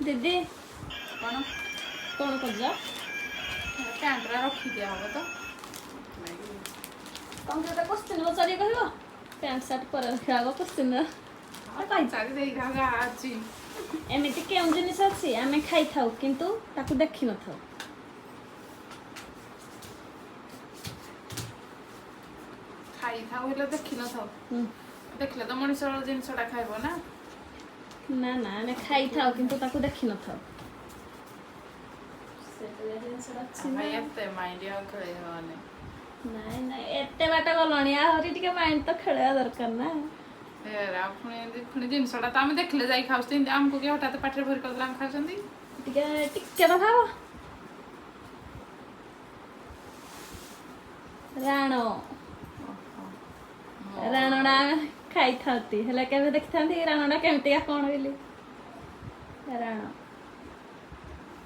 दीदी कौन कौन कर जा कैंटरा रखी दिया हो तो तुम तो क्वेश्चन पचारि कहबो पैंट शर्ट पर रखागो क्वेश्चन चारी देई धागा आछि एमिति केउं जिनिस अछि आमे खाइ थाउ किंतु ताकू देखि न थाउ खाई थाउ हेले देखि न थाउ देखले तो मनीष जिनसटा खाइबो ना ना ना आमे खाइ थाउ किंतु ताकू देखि न थाउ सेतले जिनिसटा अछि ना भाई एते माइंड आ खेले होने ନାଇଁ ନାଇଁ ଏତେ ବାଟ ଗଲଣି ଆହୁରି ଟିକେ ମାଇଣ୍ଡ ତ ଖେଳିବା ଦରକାର ନା ଏରା ପୁଣି ଜିନିଷଟା ତ ଆମେ ଦେଖିଲେ ଯାଇ ଖାଉଛନ୍ତି ଆମକୁ କି ହଠାତ୍ ପାଟିରେ ଭରି କରିଦେଲେ ଆମେ ଖାଉଛନ୍ତି ଟିକେ ଟିକେ ତ ଖାଅ ରାଣ ରାଣଟା ଖାଇଥାନ୍ତି ହେଲେ କେବେ ଦେଖିଥାନ୍ତି ରାଣଟା କେମିତିକା କଣ ବୋଲି ରାଣ